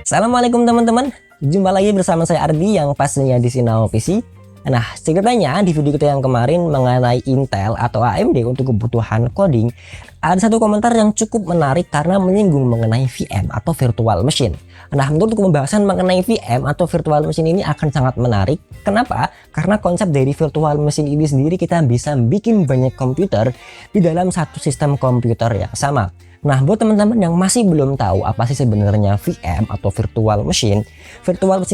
Assalamualaikum teman-teman, jumpa lagi bersama saya Ardi yang pastinya di Sinao PC. Nah, ceritanya di video kita yang kemarin mengenai Intel atau AMD untuk kebutuhan coding, ada satu komentar yang cukup menarik karena menyinggung mengenai VM atau virtual machine. Nah, menurut pembahasan mengenai VM atau virtual machine ini akan sangat menarik. Kenapa? Karena konsep dari virtual machine ini sendiri kita bisa bikin banyak komputer di dalam satu sistem komputer yang sama. Nah, buat teman-teman yang masih belum tahu apa sih sebenarnya VM atau virtual machine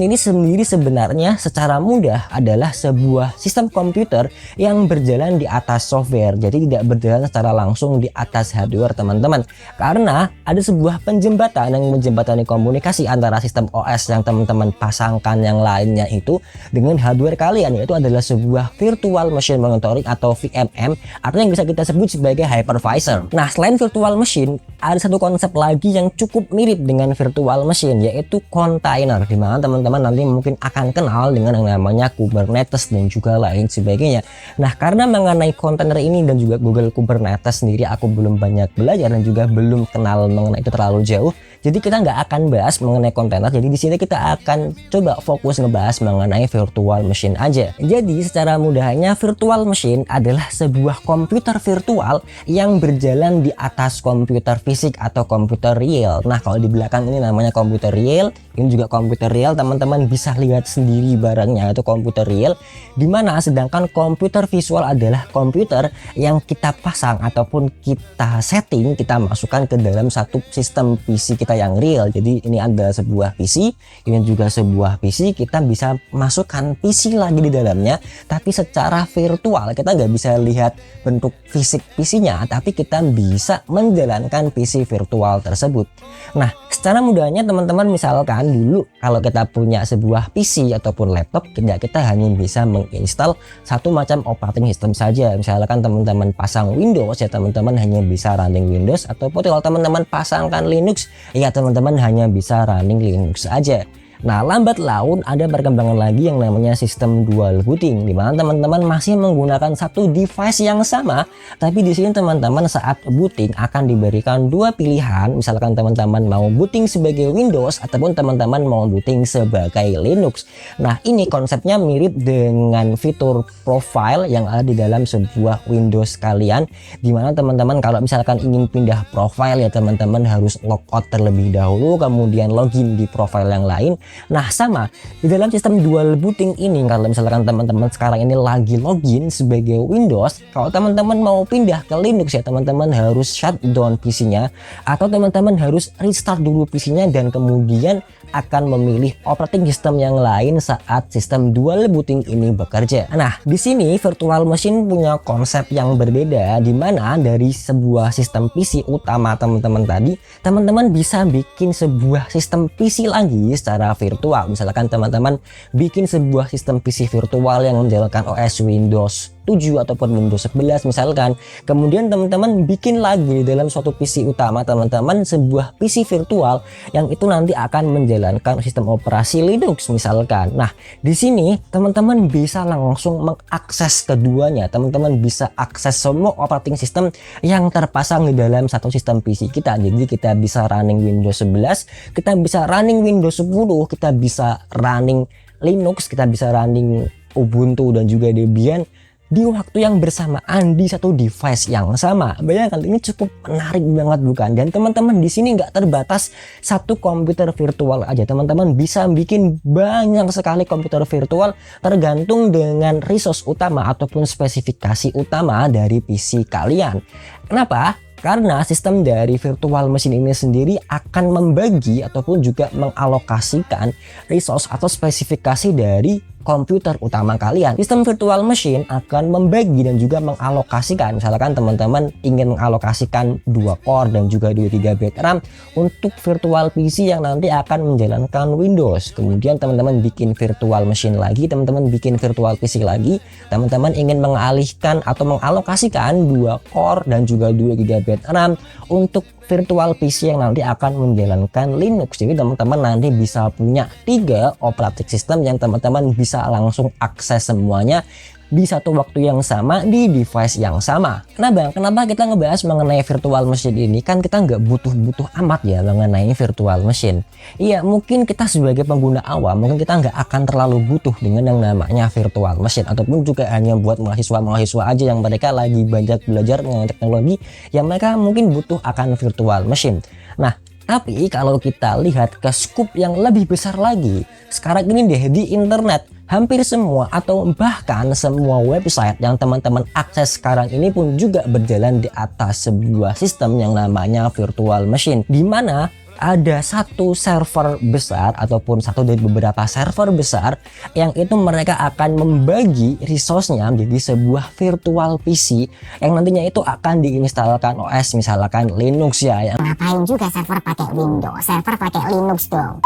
ini sendiri sebenarnya secara mudah adalah sebuah sistem komputer yang berjalan di atas software. Jadi tidak berjalan secara langsung di atas hardware teman-teman. Karena ada sebuah penjembatan yang menjembatani komunikasi antara sistem OS yang teman-teman pasangkan yang lainnya itu dengan hardware kalian, yaitu adalah sebuah virtual machine monitoring atau VMM, atau yang bisa kita sebut sebagai hypervisor. Nah, selain virtual machine, ada satu konsep lagi yang cukup mirip dengan virtual machine, yaitu container, di mana teman-teman nanti mungkin akan kenal dengan yang namanya Kubernetes dan juga lain sebagainya. Nah, karena mengenai container ini dan juga Google Kubernetes sendiri aku belum banyak belajar dan juga belum kenal mengenai itu terlalu jauh, jadi kita nggak akan bahas mengenai container. Jadi di sini kita akan coba fokus ngebahas mengenai virtual machine aja. Jadi secara mudahnya virtual machine adalah sebuah komputer virtual yang berjalan di atas komputer fisik atau komputer real. Nah, kalau di belakang ini namanya komputer real, ini juga komputer real, teman-teman bisa lihat sendiri barangnya itu komputer real, dimana sedangkan komputer visual adalah komputer yang kita pasang ataupun kita setting, kita masukkan ke dalam satu sistem PC kita yang real. Jadi ini ada sebuah PC, ini juga sebuah PC, kita bisa masukkan PC lagi di dalamnya, tapi secara virtual. Kita nggak bisa lihat bentuk fisik PC-nya, tapi kita bisa menjalankan PC virtual tersebut. Nah, secara mudahnya teman-teman misalkan dulu kalau kita punya sebuah PC ataupun laptop, kita hanya bisa menginstal satu macam operating system saja. Misalkan teman-teman pasang Windows, ya teman-teman hanya bisa running Windows, ataupun kalau teman-teman pasangkan Linux, ya teman-teman hanya bisa running Linux aja. Nah, lambat laun ada perkembangan lagi yang namanya sistem dual booting, di mana teman-teman masih menggunakan satu device yang sama, tapi di sini teman-teman saat booting akan diberikan dua pilihan. Misalkan teman-teman mau booting sebagai Windows ataupun teman-teman mau booting sebagai Linux. Nah, ini konsepnya mirip dengan fitur profile yang ada di dalam sebuah Windows kalian, di mana teman-teman kalau misalkan ingin pindah profile, ya teman-teman harus logout terlebih dahulu, kemudian login di profile yang lain. Nah, sama di dalam sistem dual booting ini, kalau misalkan teman-teman sekarang ini lagi login sebagai Windows, kalau teman-teman mau pindah ke Linux, ya teman-teman harus shutdown PC-nya, atau teman-teman harus restart dulu PC-nya dan kemudian akan memilih operating system yang lain saat sistem dual booting ini bekerja. Nah, di sini virtual machine punya konsep yang berbeda, di mana dari sebuah sistem PC utama teman-teman tadi, teman-teman bisa bikin sebuah sistem PC lagi secara virtual. Misalkan teman-teman bikin sebuah sistem PC virtual yang menjalankan OS Windows 7 ataupun Windows 11 misalkan, kemudian teman-teman bikin lagi di dalam suatu PC utama teman-teman sebuah PC virtual yang itu nanti akan menjalankan sistem operasi Linux misalkan. Nah, di sini teman-teman bisa langsung mengakses keduanya. Teman-teman bisa akses semua operating system yang terpasang di dalam satu sistem PC kita. Jadi kita bisa running Windows 11, kita bisa running Windows 10, kita bisa running Linux, kita bisa running Ubuntu dan juga Debian di waktu yang bersamaan di satu device yang sama. Bayangkan, ini cukup menarik banget bukan? Dan teman-teman di sini nggak terbatas satu komputer virtual aja. Teman-teman bisa bikin banyak sekali komputer virtual tergantung dengan resource utama ataupun spesifikasi utama dari PC kalian. Kenapa? Karena sistem dari virtual machine ini sendiri akan membagi ataupun juga mengalokasikan resource atau spesifikasi dari komputer utama kalian. Sistem virtual machine akan membagi dan juga mengalokasikan. Misalkan teman-teman ingin mengalokasikan 2 core dan juga 2 GB RAM untuk virtual PC yang nanti akan menjalankan Windows. Kemudian teman-teman bikin virtual machine lagi, teman-teman bikin virtual PC lagi, teman-teman ingin mengalihkan atau mengalokasikan 2 core dan juga 2 GB RAM untuk virtual PC yang nanti akan menjalankan Linux. Jadi teman-teman nanti bisa punya 3 operating system yang teman-teman bisa langsung akses semuanya di satu waktu yang sama di device yang sama. Nah bang, kenapa kita ngebahas mengenai virtual machine ini? Kan kita nggak butuh-butuh amat ya mengenai virtual machine. Iya, mungkin kita sebagai pengguna awam mungkin kita nggak akan terlalu butuh dengan yang namanya virtual machine, ataupun juga hanya buat mahasiswa-mahasiswa aja yang mereka lagi banyak belajar mengenai teknologi yang mereka mungkin butuh akan virtual machine. Nah, tapi kalau kita lihat ke scoop yang lebih besar lagi, sekarang ini deh di internet hampir semua atau bahkan semua website yang teman-teman akses sekarang ini pun juga berjalan di atas sebuah sistem yang namanya virtual machine, di mana ada satu server besar ataupun satu dari beberapa server besar yang itu mereka akan membagi resource-nya menjadi sebuah virtual PC yang nantinya itu akan diinstalkan OS misalkan Linux ya. Ngapain juga server pakai Windows, server pakai Linux dong.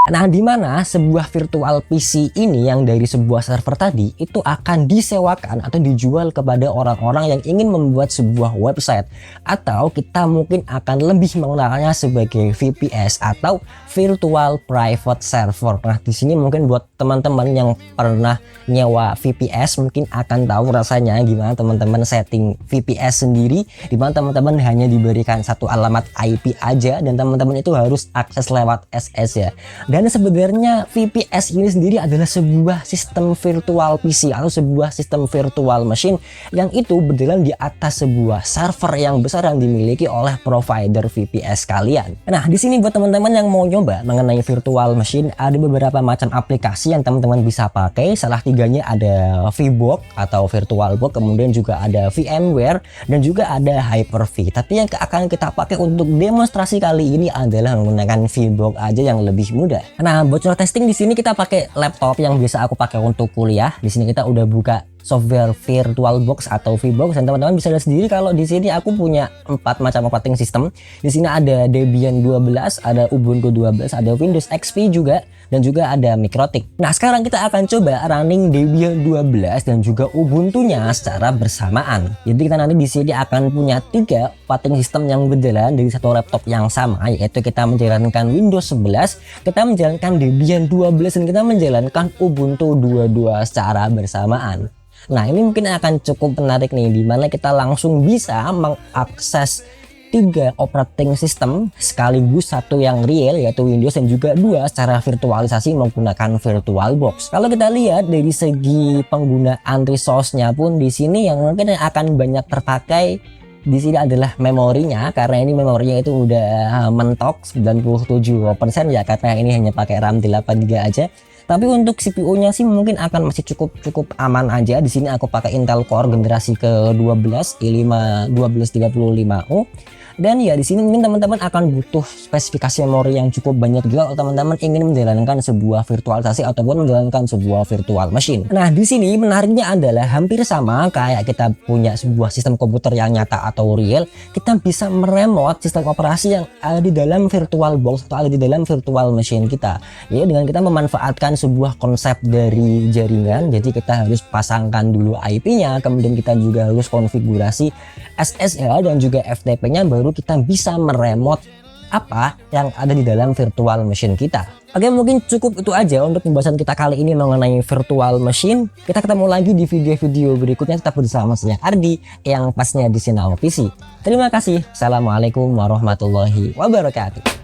Nah, di mana sebuah virtual PC ini yang dari sebuah server tadi itu akan disewakan atau dijual kepada orang-orang yang ingin membuat sebuah website, atau kita mungkin akan lebih mengenalnya sebagai VPS atau Virtual Private Server. Nah, di sini mungkin buat teman-teman yang pernah nyewa VPS mungkin akan tahu rasanya gimana teman-teman setting VPS sendiri, di mana teman-teman hanya diberikan satu alamat IP aja dan teman-teman itu harus akses lewat SS ya. Dan sebenarnya VPS ini sendiri adalah sebuah sistem virtual PC atau sebuah sistem virtual machine yang itu berjalan di atas sebuah server yang besar yang dimiliki oleh provider VPS kalian. Nah, di sini buat teman-teman yang mau nyoba mengenai virtual machine, ada beberapa macam aplikasi yang teman-teman bisa pakai. Salah tiganya ada VBox atau VirtualBox, kemudian juga ada VMware dan juga ada Hyper-V. Tapi yang akan kita pakai untuk demonstrasi kali ini adalah menggunakan VBox aja yang lebih mudah. Nah, bocor testing di sini kita pakai laptop yang biasa aku pakai untuk kuliah. Di sini kita udah buka software VirtualBox atau VBox dan teman-teman bisa lihat sendiri kalau di sini aku punya 4 macam operating system. Di sini ada Debian 12, ada Ubuntu 12, ada Windows XP juga, dan juga ada Mikrotik. Nah, sekarang kita akan coba running Debian 12 dan juga Ubuntu-nya secara bersamaan. Jadi kita nanti di sini akan punya 3 operating system yang berjalan dari satu laptop yang sama, yaitu kita menjalankan Windows 11, kita menjalankan Debian 12 dan kita menjalankan Ubuntu 22 secara bersamaan. Nah, ini mungkin akan cukup menarik nih, dimana kita langsung bisa mengakses 3 operating system sekaligus, satu yang real yaitu Windows dan juga 2 secara virtualisasi menggunakan VirtualBox. Kalau kita lihat dari segi penggunaan resource-nya pun di sini yang mungkin akan banyak terpakai di sini adalah memorinya, karena ini memorinya itu udah mentok 97% ya, karena ini hanya pakai RAM 8GB aja. Tapi untuk CPU-nya sih mungkin akan masih cukup aman aja. Di sini aku pakai Intel Core generasi ke-12 i5 1235U. Dan ya di sini mungkin teman-teman akan butuh spesifikasi memori yang cukup banyak juga kalau teman-teman ingin menjalankan sebuah virtualisasi ataupun menjalankan sebuah virtual machine. Nah, di sini menariknya adalah hampir sama kayak kita punya sebuah sistem komputer yang nyata atau real, kita bisa meremote sistem operasi yang ada di dalam VirtualBox atau ada di dalam virtual machine kita. Ya, dengan kita memanfaatkan sebuah konsep dari jaringan, jadi kita harus pasangkan dulu IP-nya, kemudian kita juga harus konfigurasi SSL dan juga FTP-nya, baru kita bisa meremote apa yang ada di dalam virtual machine kita. Oke, mungkin cukup itu aja untuk pembahasan kita kali ini mengenai virtual machine. Kita ketemu lagi di video-video berikutnya, tetap bersama saya Ardi yang pasnya di Sinao PC. Terima kasih. Assalamualaikum warahmatullahi wabarakatuh.